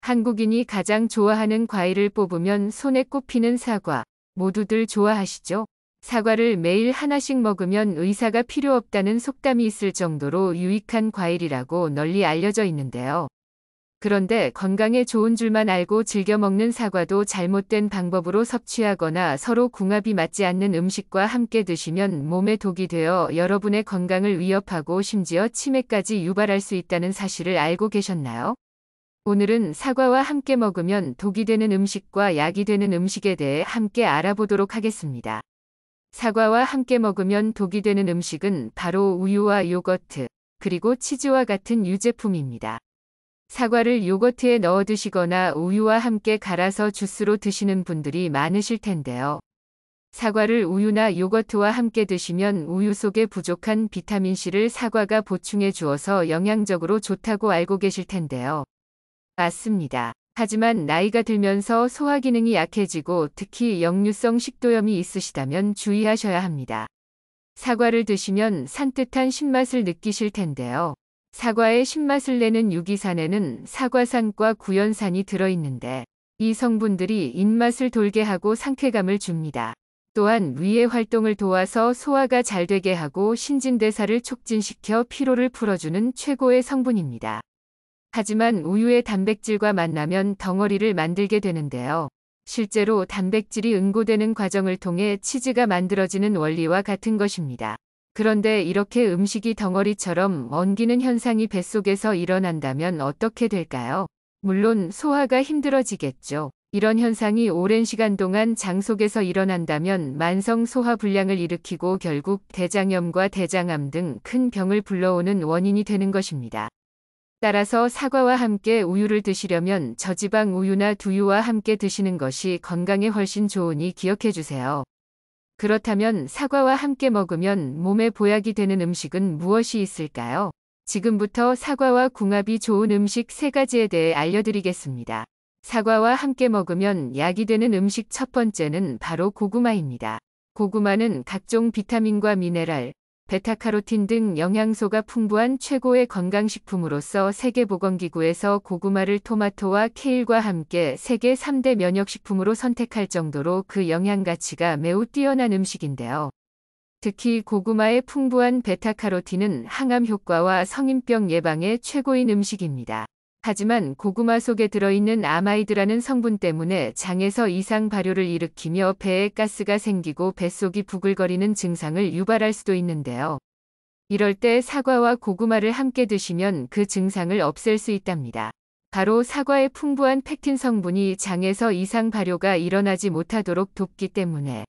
한국인이 가장 좋아하는 과일을 뽑으면 손에 꼽히는 사과. 모두들 좋아하시죠? 사과를 매일 하나씩 먹으면 의사가 필요 없다는 속담이 있을 정도로 유익한 과일이라고 널리 알려져 있는데요. 그런데 건강에 좋은 줄만 알고 즐겨 먹는 사과도 잘못된 방법으로 섭취하거나 서로 궁합이 맞지 않는 음식과 함께 드시면 몸에 독이 되어 여러분의 건강을 위협하고 심지어 치매까지 유발할 수 있다는 사실을 알고 계셨나요? 오늘은 사과와 함께 먹으면 독이 되는 음식과 약이 되는 음식에 대해 함께 알아보도록 하겠습니다. 사과와 함께 먹으면 독이 되는 음식은 바로 우유와 요거트, 그리고 치즈와 같은 유제품입니다. 사과를 요거트에 넣어 드시거나 우유와 함께 갈아서 주스로 드시는 분들이 많으실 텐데요. 사과를 우유나 요거트와 함께 드시면 우유 속에 부족한 비타민C를 사과가 보충해 주어서 영양적으로 좋다고 알고 계실 텐데요. 맞습니다. 하지만 나이가 들면서 소화 기능이 약해지고 특히 역류성 식도염이 있으시다면 주의하셔야 합니다. 사과를 드시면 산뜻한 신맛을 느끼실 텐데요. 사과의 신맛을 내는 유기산에는 사과산과 구연산이 들어있는데 이 성분들이 입맛을 돌게 하고 상쾌감을 줍니다. 또한 위의 활동을 도와서 소화가 잘 되게 하고 신진대사를 촉진시켜 피로를 풀어주는 최고의 성분입니다. 하지만 우유의 단백질과 만나면 덩어리를 만들게 되는데요. 실제로 단백질이 응고되는 과정을 통해 치즈가 만들어지는 원리와 같은 것입니다. 그런데 이렇게 음식이 덩어리처럼 엉기는 현상이 뱃속에서 일어난다면 어떻게 될까요? 물론 소화가 힘들어지겠죠. 이런 현상이 오랜 시간 동안 장 속에서 일어난다면 만성 소화불량을 일으키고 결국 대장염과 대장암 등 큰 병을 불러오는 원인이 되는 것입니다. 따라서 사과와 함께 우유를 드시려면 저지방 우유나 두유와 함께 드시는 것이 건강에 훨씬 좋으니 기억해 주세요. 그렇다면 사과와 함께 먹으면 몸에 보약이 되는 음식은 무엇이 있을까요? 지금부터 사과와 궁합이 좋은 음식 3가지에 대해 알려드리겠습니다. 사과와 함께 먹으면 약이 되는 음식 첫 번째는 바로 고구마입니다. 고구마는 각종 비타민과 미네랄, 베타카로틴 등 영양소가 풍부한 최고의 건강식품으로서 세계보건기구에서 고구마를 토마토와 케일과 함께 세계 3대 면역식품으로 선택할 정도로 그 영양가치가 매우 뛰어난 음식인데요. 특히 고구마의 풍부한 베타카로틴은 항암 효과와 성인병 예방에 최고인 음식입니다. 하지만 고구마 속에 들어있는 아마이드라는 성분 때문에 장에서 이상 발효를 일으키며 배에 가스가 생기고 뱃속이 부글거리는 증상을 유발할 수도 있는데요. 이럴 때 사과와 고구마를 함께 드시면 그 증상을 없앨 수 있답니다. 바로 사과의 풍부한 펙틴 성분이 장에서 이상 발효가 일어나지 못하도록 돕기 때문에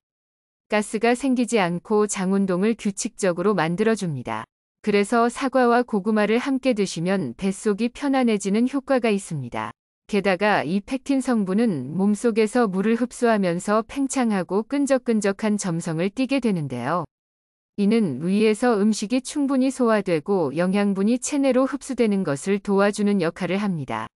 가스가 생기지 않고 장 운동을 규칙적으로 만들어줍니다. 그래서 사과와 고구마를 함께 드시면 뱃속이 편안해지는 효과가 있습니다. 게다가 이 펙틴 성분은 몸속에서 물을 흡수하면서 팽창하고 끈적끈적한 점성을 띠게 되는데요. 이는 위에서 음식이 충분히 소화되고 영양분이 체내로 흡수되는 것을 도와주는 역할을 합니다.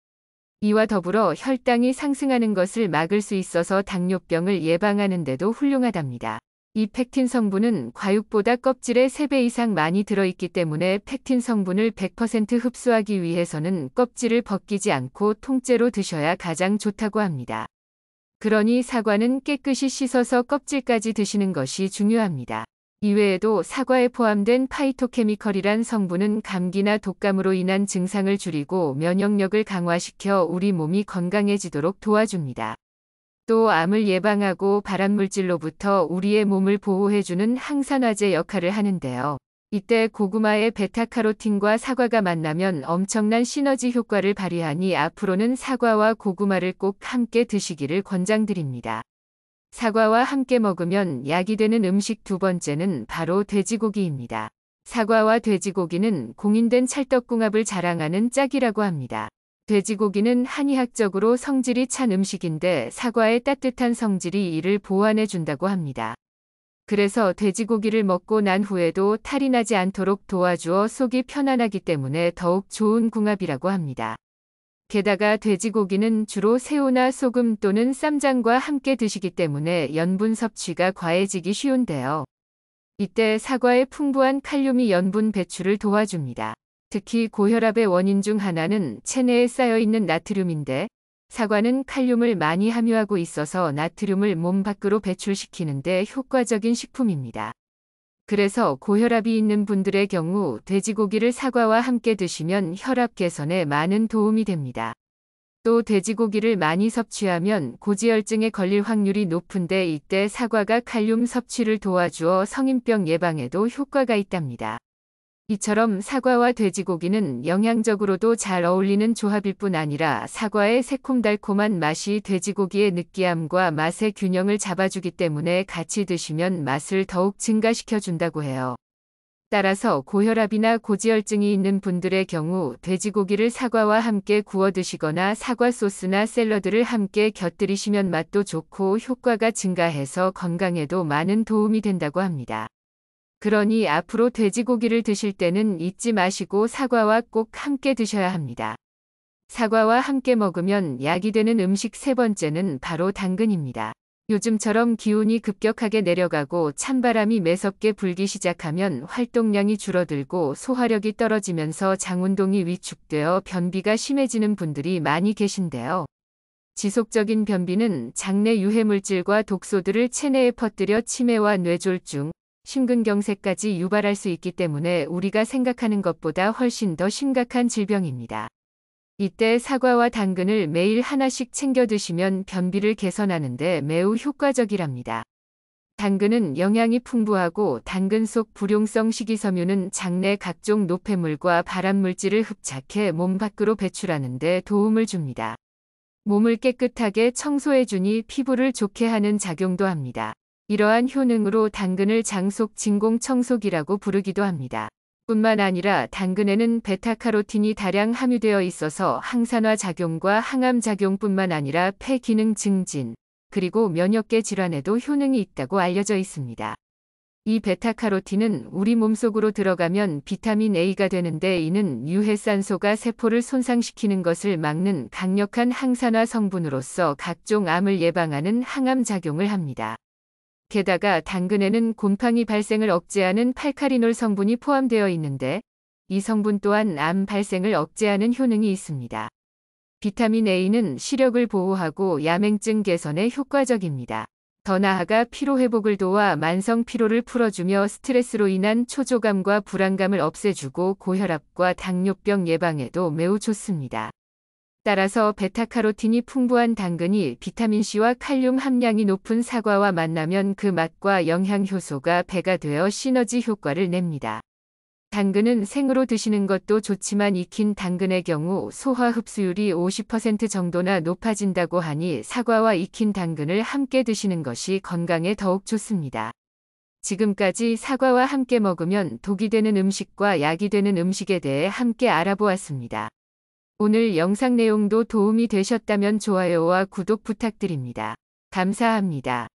이와 더불어 혈당이 상승하는 것을 막을 수 있어서 당뇨병을 예방하는 데도 훌륭하답니다. 이 펙틴 성분은 과육보다 껍질에 3배 이상 많이 들어있기 때문에 펙틴 성분을 100% 흡수하기 위해서는 껍질을 벗기지 않고 통째로 드셔야 가장 좋다고 합니다. 그러니 사과는 깨끗이 씻어서 껍질까지 드시는 것이 중요합니다. 이외에도 사과에 포함된 파이토케미컬이란 성분은 감기나 독감으로 인한 증상을 줄이고 면역력을 강화시켜 우리 몸이 건강해지도록 도와줍니다. 또 암을 예방하고 발암물질로부터 우리의 몸을 보호해주는 항산화제 역할을 하는데요. 이때 고구마의 베타카로틴과 사과가 만나면 엄청난 시너지 효과를 발휘하니 앞으로는 사과와 고구마를 꼭 함께 드시기를 권장드립니다. 사과와 함께 먹으면 약이 되는 음식 두 번째는 바로 돼지고기입니다. 사과와 돼지고기는 공인된 찰떡궁합을 자랑하는 짝이라고 합니다. 돼지고기는 한의학적으로 성질이 찬 음식인데 사과의 따뜻한 성질이 이를 보완해 준다고 합니다. 그래서 돼지고기를 먹고 난 후에도 탈이 나지 않도록 도와주어 속이 편안하기 때문에 더욱 좋은 궁합이라고 합니다. 게다가 돼지고기는 주로 새우나 소금 또는 쌈장과 함께 드시기 때문에 염분 섭취가 과해지기 쉬운데요. 이때 사과의 풍부한 칼륨이 염분 배출을 도와줍니다. 특히 고혈압의 원인 중 하나는 체내에 쌓여있는 나트륨인데 사과는 칼륨을 많이 함유하고 있어서 나트륨을 몸 밖으로 배출시키는데 효과적인 식품입니다. 그래서 고혈압이 있는 분들의 경우 돼지고기를 사과와 함께 드시면 혈압 개선에 많은 도움이 됩니다. 또 돼지고기를 많이 섭취하면 고지혈증에 걸릴 확률이 높은데 이때 사과가 칼륨 섭취를 도와주어 성인병 예방에도 효과가 있답니다. 이처럼 사과와 돼지고기는 영양적으로도 잘 어울리는 조합일 뿐 아니라 사과의 새콤달콤한 맛이 돼지고기의 느끼함과 맛의 균형을 잡아주기 때문에 같이 드시면 맛을 더욱 증가시켜준다고 해요. 따라서 고혈압이나 고지혈증이 있는 분들의 경우 돼지고기를 사과와 함께 구워 드시거나 사과 소스나 샐러드를 함께 곁들이시면 맛도 좋고 효과가 증가해서 건강에도 많은 도움이 된다고 합니다. 그러니 앞으로 돼지고기를 드실 때는 잊지 마시고 사과와 꼭 함께 드셔야 합니다. 사과와 함께 먹으면 약이 되는 음식 세 번째는 바로 당근입니다. 요즘처럼 기온이 급격하게 내려가고 찬바람이 매섭게 불기 시작하면 활동량이 줄어들고 소화력이 떨어지면서 장운동이 위축되어 변비가 심해지는 분들이 많이 계신데요. 지속적인 변비는 장내 유해물질과 독소들을 체내에 퍼뜨려 치매와 뇌졸중, 심근경색까지 유발할 수 있기 때문에 우리가 생각하는 것보다 훨씬 더 심각한 질병입니다. 이때 사과와 당근을 매일 하나씩 챙겨 드시면 변비를 개선하는 데 매우 효과적이랍니다. 당근은 영양이 풍부하고 당근 속 불용성 식이섬유는 장내 각종 노폐물과 발암물질을 흡착해 몸 밖으로 배출하는 데 도움을 줍니다. 몸을 깨끗하게 청소해주니 피부를 좋게 하는 작용도 합니다. 이러한 효능으로 당근을 장속 진공청소기라고 부르기도 합니다. 뿐만 아니라 당근에는 베타카로틴이 다량 함유되어 있어서 항산화 작용과 항암 작용뿐만 아니라 폐 기능 증진, 그리고 면역계 질환에도 효능이 있다고 알려져 있습니다. 이 베타카로틴은 우리 몸속으로 들어가면 비타민 A가 되는데 이는 유해산소가 세포를 손상시키는 것을 막는 강력한 항산화 성분으로서 각종 암을 예방하는 항암 작용을 합니다. 게다가 당근에는 곰팡이 발생을 억제하는 팔카리놀 성분이 포함되어 있는데 이 성분 또한 암 발생을 억제하는 효능이 있습니다. 비타민 A는 시력을 보호하고 야맹증 개선에 효과적입니다. 더 나아가 피로회복을 도와 만성 피로를 풀어주며 스트레스로 인한 초조감과 불안감을 없애주고 고혈압과 당뇨병 예방에도 매우 좋습니다. 따라서 베타카로틴이 풍부한 당근이 비타민C와 칼륨 함량이 높은 사과와 만나면 그 맛과 영양 효소가 배가 되어 시너지 효과를 냅니다. 당근은 생으로 드시는 것도 좋지만 익힌 당근의 경우 소화 흡수율이 50% 정도나 높아진다고 하니 사과와 익힌 당근을 함께 드시는 것이 건강에 더욱 좋습니다. 지금까지 사과와 함께 먹으면 독이 되는 음식과 약이 되는 음식에 대해 함께 알아보았습니다. 오늘 영상 내용도 도움이 되셨다면 좋아요와 구독 부탁드립니다. 감사합니다.